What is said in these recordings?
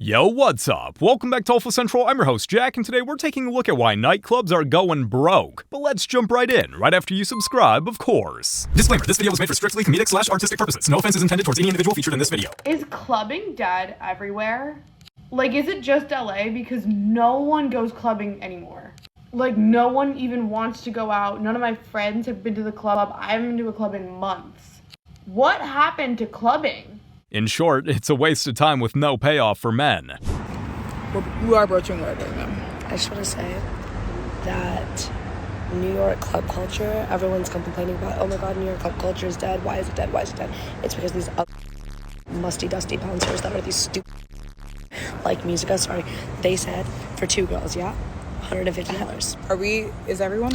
Yo, what's up? Welcome back to Alpha Central. I'm your host, Jack, and today we're taking a look at why nightclubs are going broke. But let's jump right in, right after you subscribe, of course. Disclaimer, this video was made for strictly comedic/artistic purposes. No offense is intended towards any individual featured in this video. Is clubbing dead everywhere? Like, is it just LA? Because no one goes clubbing anymore. Like, no one even wants to go out. None of my friends have been to the club. I haven't been to a club in months. What happened to clubbing? In short, it's a waste of time with no payoff for men. We are broaching right now. I just want to say that New York club culture, everyone's complaining about, oh my god, New York club culture is dead. Why is it dead? Why is it dead? It's because these musty, dusty bouncers that are these stupid, like Musica, sorry, they said for two girls, yeah? $150. Is everyone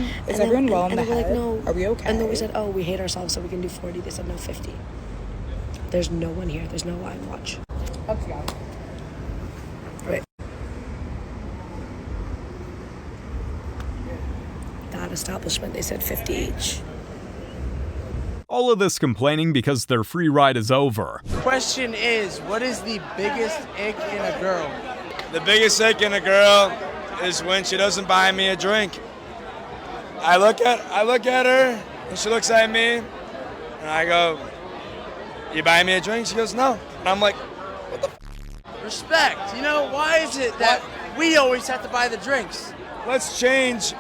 well in the head? Like, no. Are we okay? And then we said, oh, we hate ourselves, so we can do 40. They said, no, 50. There's no one here. There's no line watch. Okay. Right. That establishment, they said 50 each. All of this complaining because their free ride is over. Question is, what is the biggest ick in a girl? The biggest ick in a girl is when she doesn't buy me a drink. I look at her, and she looks at me, and I go, "You buy me a drink?" She goes, "No." And I'm like, what the f-? Respect. You know, why is it that we always have to buy the drinks? Let's change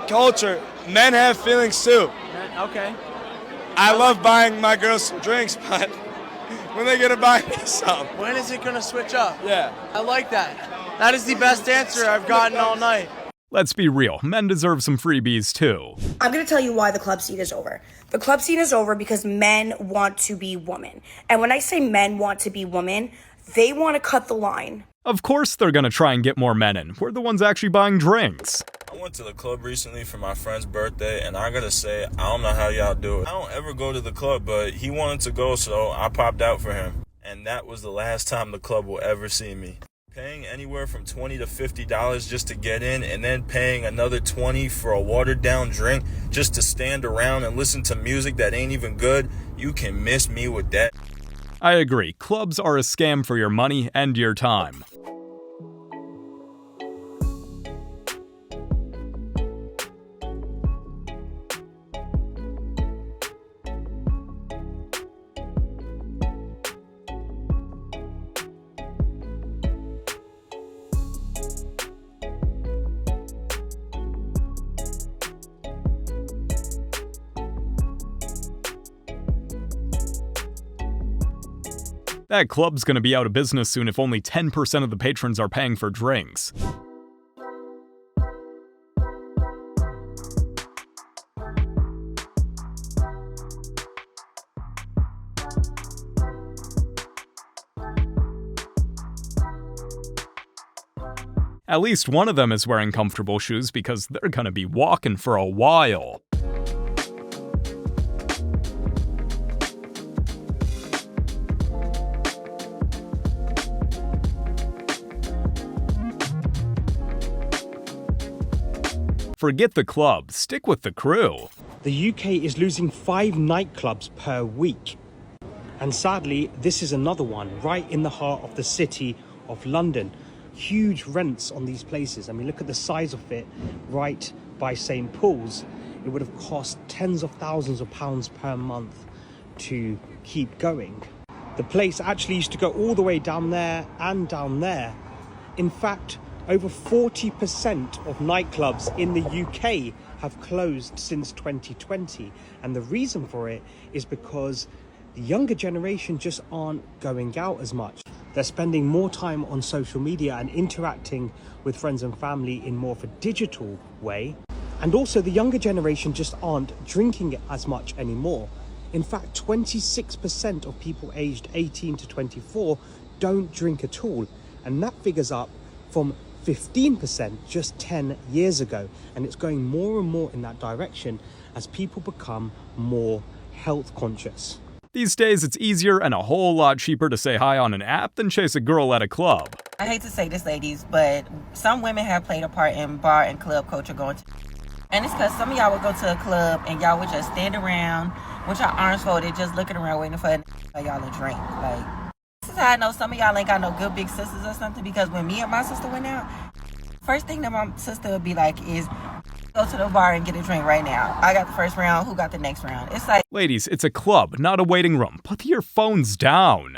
culture. Men have feelings too. Okay. I love buying my girls some drinks, but when they gonna buy me some? When is it gonna switch up? Yeah. I like that. That is the best answer I've gotten all night. Let's be real, men deserve some freebies too. I'm going to tell you why the club scene is over. The club scene is over because men want to be women. And when I say men want to be women, they want to cut the line. Of course they're gonna try and get more men in. We're the ones actually buying drinks. I went to the club recently for my friend's birthday, and I gotta say, I don't know how y'all do it. I don't ever go to the club, but he wanted to go, so I popped out for him. And that was the last time the club will ever see me. Paying anywhere from $20 to $50 just to get in, and then paying another $20 for a watered down drink just to stand around and listen to music that ain't even good, you can miss me with that. I agree, clubs are a scam for your money and your time. That club's gonna be out of business soon if only 10% of the patrons are paying for drinks. At least one of them is wearing comfortable shoes because they're gonna be walking for a while. Forget the club, stick with the crew. The UK is losing 5 nightclubs per week. And sadly, this is another one right in the heart of the city of London. Huge rents on these places. I mean, look at the size of it right by St. Paul's. It would have cost tens of thousands of pounds per month to keep going. The place actually used to go all the way down there and down there. In fact, over 40% of nightclubs in the UK have closed since 2020. And the reason for it is because the younger generation just aren't going out as much. They're spending more time on social media and interacting with friends and family in more of a digital way. And also the younger generation just aren't drinking as much anymore. In fact, 26% of people aged 18 to 24 don't drink at all. And that figures up from 15% just 10 years ago, and it's going more and more in that direction as people become more health conscious. These days, it's easier and a whole lot cheaper to say hi on an app than chase a girl at a club. I hate to say this, ladies, but some women have played a part in bar and club culture going to... And it's because some of y'all would go to a club and y'all would just stand around with your arms folded, just looking around waiting for y'all to drink. Like, is how I know some of y'all ain't got no good big sisters or something, because when me and my sister went out, first thing that my sister would be like is, go to the bar and get a drink right now. I got the first round, who got the next round? It's like, Ladies, it's a club, not a waiting room. Put your phones down.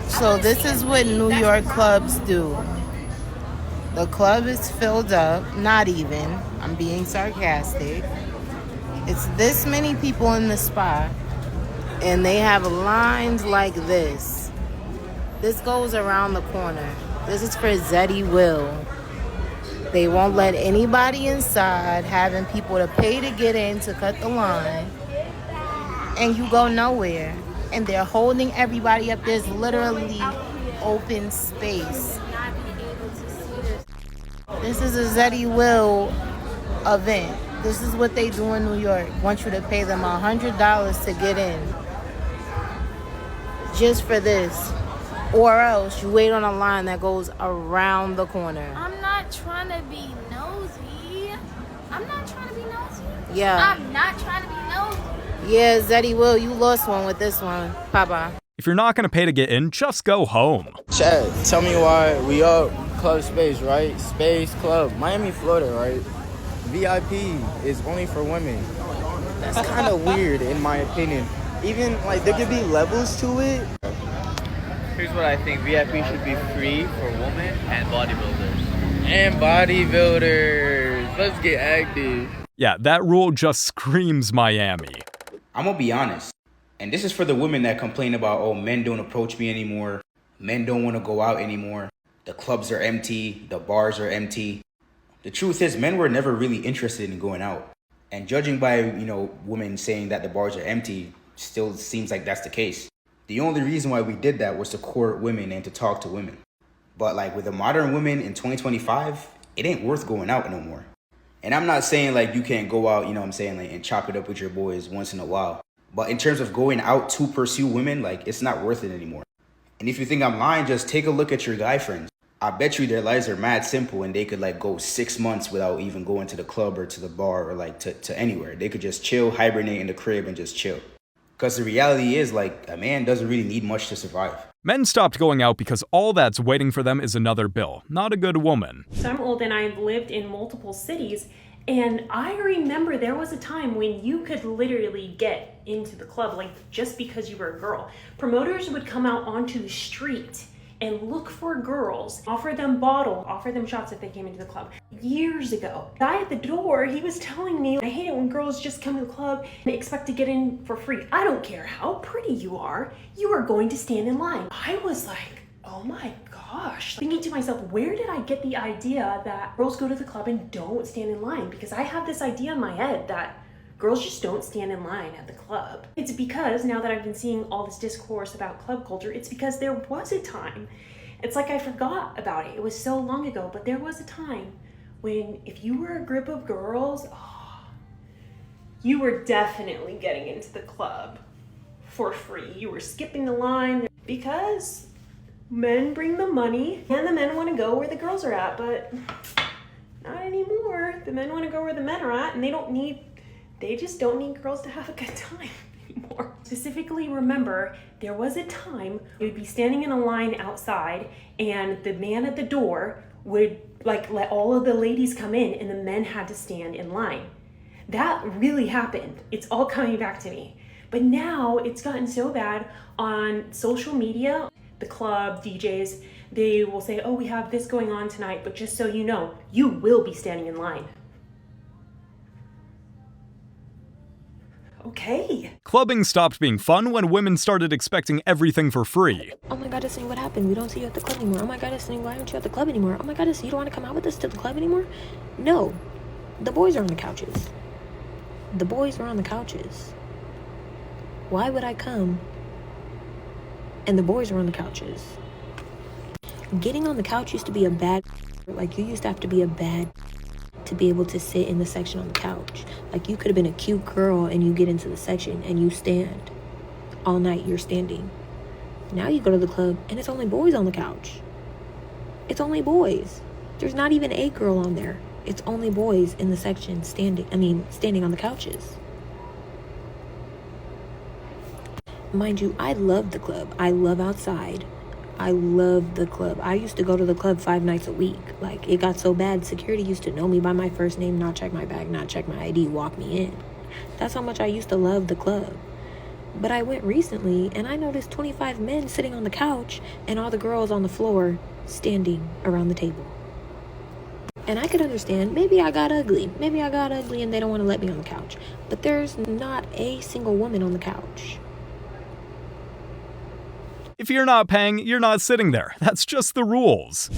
So this is what New York clubs do. The club is filled up, not even, I'm being sarcastic. It's this many people in the spot, and they have lines like this. This goes around the corner. This is for Zeddy Will. They won't let anybody inside, having people to pay to get in to cut the line, and you go nowhere. And they're holding everybody up. There's literally open space. This is a Zeddy Will event. This is what they do in New York. Want you to pay them $100 to get in. Just for this. Or else you wait on a line that goes around the corner. I'm not trying to be nosy. Yeah. I'm not trying to be nosy. Yeah, Zeddy Will, you lost one with this one. Bye-bye. If you're not gonna pay to get in, just go home. Chad, tell me why we up Club Space, right? Space Club, Miami, Florida, right? VIP is only for women. That's kind of weird in my opinion. Even, like, there could be levels to it. Here's what I think. VIP should be free for women and bodybuilders. And bodybuilders. Let's get active. Yeah, that rule just screams Miami. I'm gonna be honest, and this is for the women that complain about, oh, men don't approach me anymore, men don't want to go out anymore, the clubs are empty, the bars are empty. The truth is, men were never really interested in going out. And judging by, women saying that the bars are empty, still seems like that's the case. The only reason why we did that was to court women and to talk to women. But like with the modern women in 2025, it ain't worth going out no more. And I'm not saying like you can't go out, and chop it up with your boys once in a while. But in terms of going out to pursue women, like, it's not worth it anymore. And if you think I'm lying, just take a look at your guy friends. I bet you their lives are mad simple and they could like go 6 months without even going to the club or to the bar or like to anywhere. They could just chill, hibernate in the crib and just chill. Because the reality is, like, a man doesn't really need much to survive. Men stopped going out because all that's waiting for them is another bill, not a good woman. So I'm old and I've lived in multiple cities, and I remember there was a time when you could literally get into the club, like, just because you were a girl. Promoters would come out onto the street and look for girls, offer them offer them shots if they came into the club. Years ago, the guy at the door, he was telling me, I hate it when girls just come to the club and expect to get in for free. I don't care how pretty you are going to stand in line. I was like, oh my gosh. Thinking to myself, where did I get the idea that girls go to the club and don't stand in line? Because I have this idea in my head that girls just don't stand in line at the club. It's because now that I've been seeing all this discourse about club culture, it's because there was a time. It's like I forgot about it. It was so long ago, but there was a time when if you were a group of girls, you were definitely getting into the club for free. You were skipping the line because men bring the money and the men want to go where the girls are at, but not anymore. The men want to go where the men are at, and they just don't need girls to have a good time anymore. Specifically, remember, there was a time you'd be standing in a line outside and the man at the door would like let all of the ladies come in and the men had to stand in line. That really happened. It's all coming back to me. But now it's gotten so bad on social media, the club, DJs, they will say, oh, we have this going on tonight, but just so you know, you will be standing in line. Okay. Clubbing stopped being fun when women started expecting everything for free. Oh my god, Destiny, what happened? We don't see you at the club anymore. Oh my god, Destiny, why aren't you at the club anymore? Oh my god, Destiny, you don't want to come out with us to the club anymore? No. The boys are on the couches. The boys are on the couches. Why would I come? And the boys are on the couches. Getting on the couch used to be a bad... Like, you used to have to be a bad... to be able to sit in the section on the couch. Like, you could have been a cute girl and you get into the section and you stand. All night you're standing. Now you go to the club and it's only boys on the couch. It's only boys. There's not even a girl on there. It's only boys in the section standing on the couches. Mind you, I love the club. I love outside. I love the club. I used to go to the club 5 nights a week. Like, it got so bad, security used to know me by my first name, not check my bag, not check my ID, walk me in. That's how much I used to love the club. But I went recently, and I noticed 25 men sitting on the couch and all the girls on the floor standing around the table. And I could understand, maybe I got ugly. Maybe I got ugly and they don't want to let me on the couch. But there's not a single woman on the couch. If you're not paying, you're not sitting there. That's just the rules.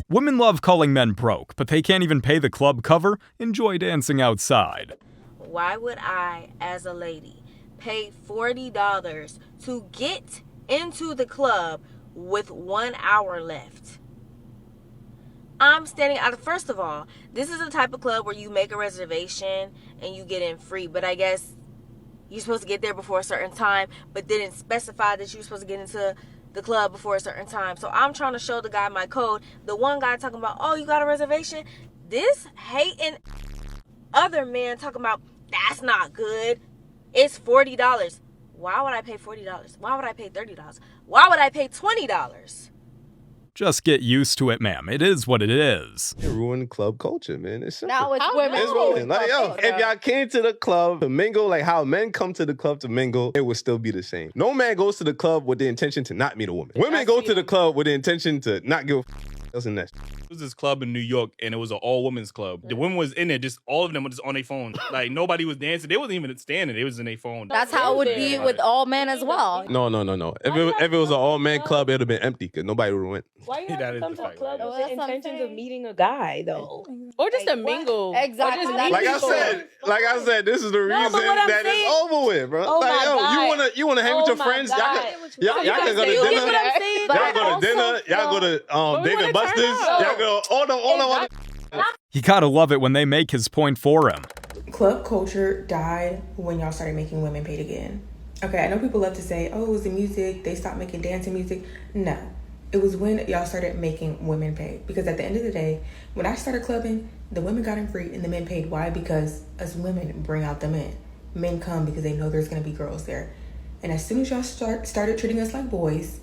Women love calling men broke, but they can't even pay the club cover. Enjoy dancing outside. Why would I, as a lady, pay $40 to get into the club with 1 hour left? I'm standing out. First of all, this is the type of club where you make a reservation and you get in free, but I guess you're supposed to get there before a certain time, but didn't specify that you're supposed to get into the club before a certain time. So I'm trying to show the guy my code. The one guy talking about, oh, you got a reservation? This hating other man talking about, that's not good. It's $40. Why would I pay $40? Why would I pay $30? Why would I pay $20? Just get used to it, ma'am. It is what it is. It ruined club culture, man. It's simple. Now it's women. It's women. Like, yo, if y'all came to the club to mingle, like how men come to the club to mingle, it would still be the same. No man goes to the club with the intention to not meet a woman. Women go to the club with the intention to not give a else in that. It was this club in New York, and it was an all-women's club. The women was in there, just all of them were just on their phone. Like, nobody was dancing. They wasn't even standing. They was in their phone. That's how it would be with all men as well. No. If it was an all-man club, it would have been empty because nobody would have went. Why you have to come to a club with the intentions of meeting a guy, though? Or just to mingle. Exactly. Like I said, this is the reason that it's over with, bro. Oh like, yo, you wanna hang with your friends? Y'all can go to dinner. Y'all go to dinner. Y'all go to David Buster's. Y'all go all the. You gotta love it when they make his point for him. Club culture died when y'all started making women paid again. Okay, I know people love to say, oh, it was the music, they stopped making dancing music. No, it was when y'all started making women pay. Because at the end of the day, when I started clubbing, the women got in free and the men paid. Why? Because us women bring out the men. Men come because they know there's gonna be girls there. And as soon as y'all started treating us like boys,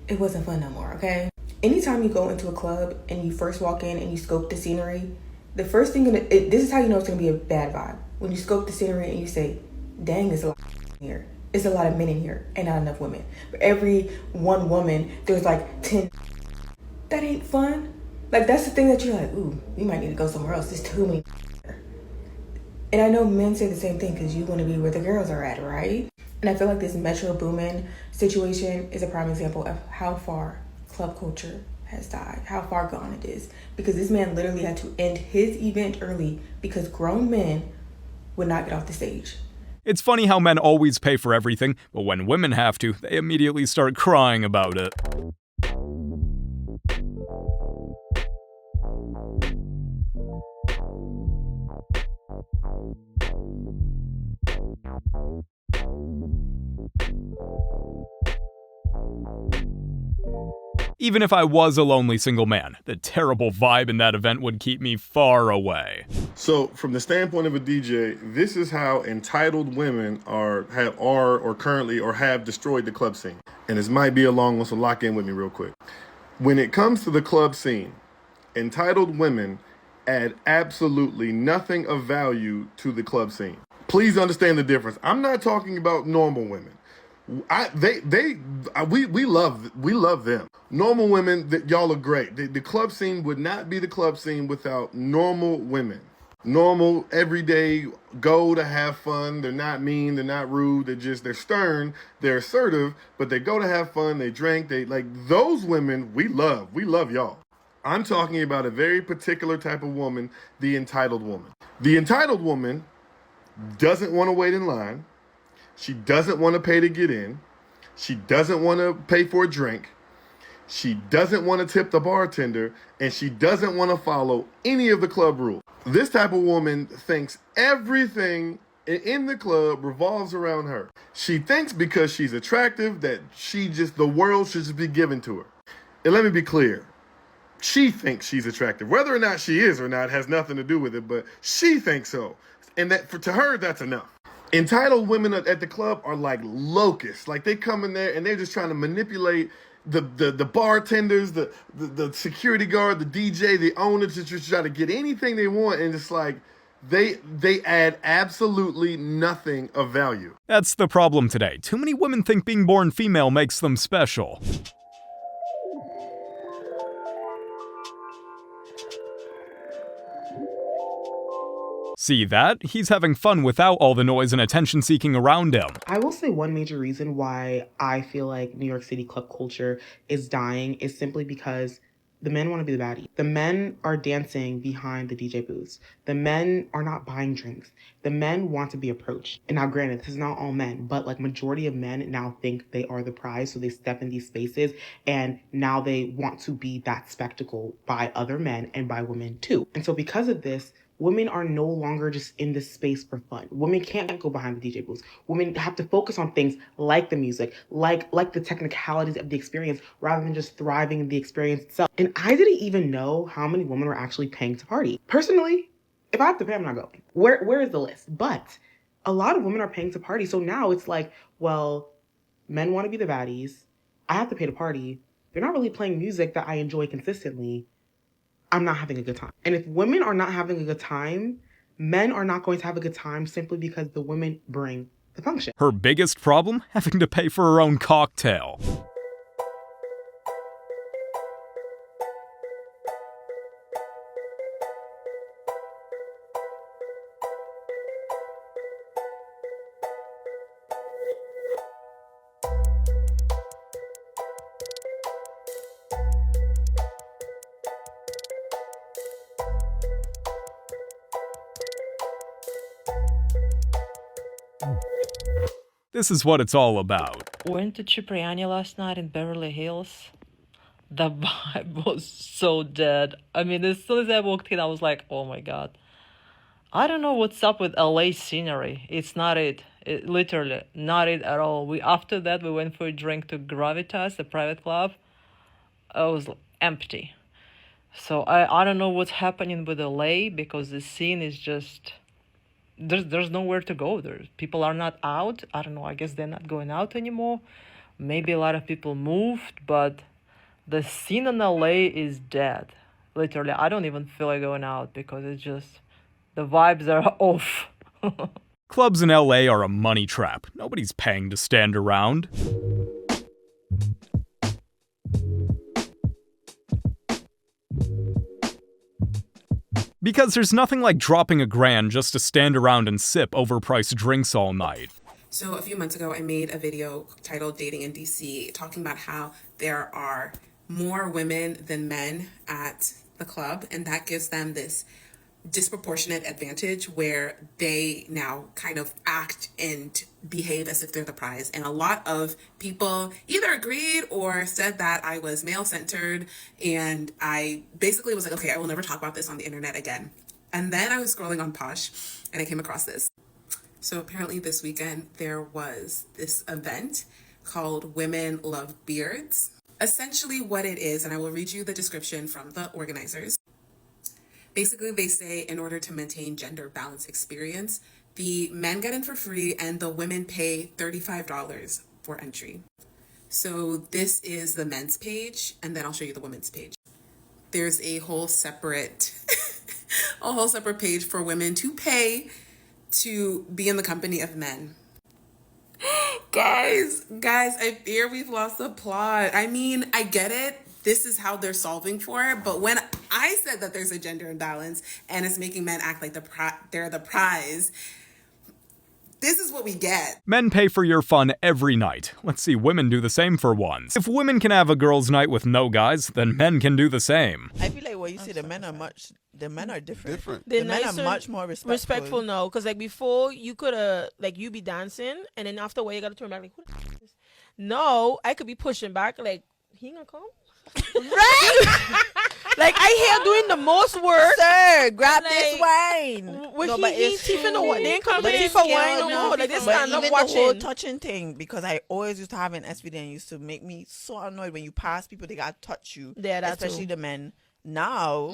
it wasn't fun no more, okay? Anytime you go into a club and you first walk in and you scope the scenery, the first thing, this is how you know it's gonna be a bad vibe. When you scope the scenery and you say, dang, there's a lot here. It's a lot of men in here and not enough women. For every one woman, there's like 10. That ain't fun. Like, that's the thing that you're like, ooh, you might need to go somewhere else. There's too many here. And I know men say the same thing because you want to be where the girls are at, right? And I feel like this Metro Boomin situation is a prime example of how far club culture has died, how far gone it is. Because this man literally had to end his event early because grown men would not get off the stage. It's funny how men always pay for everything, but when women have to, they immediately start crying about it. Even if I was a lonely single man, the terrible vibe in that event would keep me far away. So from the standpoint of a DJ, this is how entitled women are currently have destroyed the club scene. And this might be a long one, so lock in with me real quick. When it comes to the club scene, entitled women add absolutely nothing of value to the club scene. Please understand the difference. I'm not talking about normal women. We love them. Normal women, y'all are great. The club scene would not be the club scene without normal women. Normal, everyday, go to have fun. They're not mean, they're not rude, they're stern, they're assertive, but they go to have fun, they drink, those women we love y'all. I'm talking about a very particular type of woman, the entitled woman. The entitled woman doesn't want to wait in line. She doesn't want to pay to get in. She doesn't want to pay for a drink. She doesn't want to tip the bartender. And she doesn't want to follow any of the club rules. This type of woman thinks everything in the club revolves around her. She thinks because she's attractive that the world should just be given to her. And let me be clear. she thinks she's attractive. Whether or not she is or not has nothing to do with it, but she thinks so. And to her, that's enough. Entitled women at the club are like locusts. Like, they come in there and they're just trying to manipulate the bartenders, the security guard, the DJ, the owner, to just try to get anything they want. And it's like, they add absolutely nothing of value. That's the problem today. Too many women think being born female makes them special. See that? He's having fun without all the noise and attention seeking around him. I will say one major reason why I feel like New York City club culture is dying is simply because the men want to be the baddie. The men are dancing behind the DJ booths. The men are not buying drinks. The men want to be approached. And now granted, this is not all men, but like majority of men now think they are the prize. So they step in these spaces and now they want to be that spectacle by other men and by women too. And so because of this, women are no longer just in this space for fun. Women can't go behind the DJ booths. Women have to focus on things like the music, like the technicalities of the experience, rather than just thriving in the experience itself. And I didn't even know how many women were actually paying to party. Personally, if I have to pay, I'm not going. Where is the list? But a lot of women are paying to party. So now it's like, well, men want to be the baddies. I have to pay to party. They're not really playing music that I enjoy consistently. I'm not having a good time. And if women are not having a good time, men are not going to have a good time simply because the women bring the function. Her biggest problem? Having to pay for her own cocktail. This is what it's all about. Went to Cipriani last night in Beverly Hills. The vibe was so dead. I mean, as soon as I walked in, I was like, oh my god. I don't know what's up with LA scenery. It's not it. Literally, not it at all. After that, we went for a drink to Gravitas, the private club. It was empty. So I don't know what's happening with LA, because the scene is just... There's nowhere to go. People are not out. I don't know. I guess they're not going out anymore. Maybe a lot of people moved, but the scene in LA is dead. Literally, I don't even feel like going out because it's just the vibes are off. Clubs in LA are a money trap. Nobody's paying to stand around. Because there's nothing like dropping $1,000 just to stand around and sip overpriced drinks all night. So a few months ago, I made a video titled Dating in DC, talking about how there are more women than men at the club, and that gives them this disproportionate advantage where they now kind of act and behave as if they're the prize. And a lot of people either agreed or said that I was male-centered, and I basically was like, okay, I will never talk about this on the internet again. And then I was scrolling on Posh and I came across this. So apparently this weekend there was this event called Women Love Beards. Essentially what it is, and I will read you the description from the organizers. Basically, they say in order to maintain gender balance experience, the men get in for free and the women pay $35 for entry. So this is the men's page, and then I'll show you the women's page. There's a whole separate page for women to pay to be in the company of men. Guys, I fear we've lost the plot. I mean, I get it. This is how they're solving for it. But when I said that there's a gender imbalance and it's making men act like they're the prize, this is what we get. Men pay for your fun every night. Let's see women do the same for once. If women can have a girls' night with no guys, then men can do the same. I feel like what you say, the men are different. They're The men nicer, are much more respectful. Respectful, no. Because like before, you could have, like, you be dancing, and then after a while, you got to turn back, like, who the f- is this? No, I could be pushing back, like, he gonna come? Right? Like, I hear doing the most work. Sir, grab like, this wine. When but he it's teeth in the wine, they ain't come But to it's for scale, wine no more. Like, this but kind of even the whole watching. touching thing, because I always used to have an SVD and it used to make me so annoyed when you pass people, they gotta touch you. Yeah, that especially too. the men. No.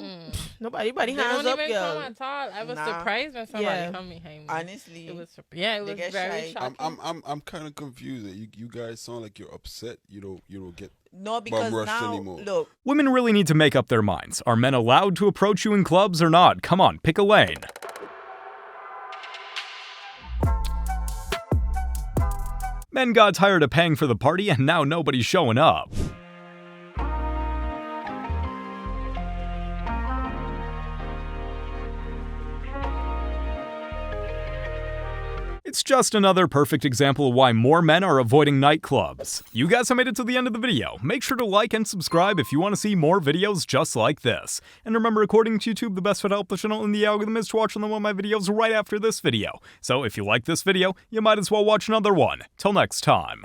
Nobody They hands don't up, even yo. come at all. I was surprised when somebody come behind me. Honestly, it was very shocking. I'm kind of confused. You guys sound like you're upset. You don't get because bum rushed now anymore. look. Women really need to make up their minds. Are men allowed to approach you in clubs or not? Come on, pick a lane. Men got tired of paying for the party and now nobody's showing up. It's just another perfect example of why more men are avoiding nightclubs. You guys have made it to the end of the video. Make sure to like and subscribe if you want to see more videos just like this. And remember, according to YouTube, the best way to help the channel in the algorithm is to watch one of my videos right after this video. So if you like this video, you might as well watch another one. Till next time.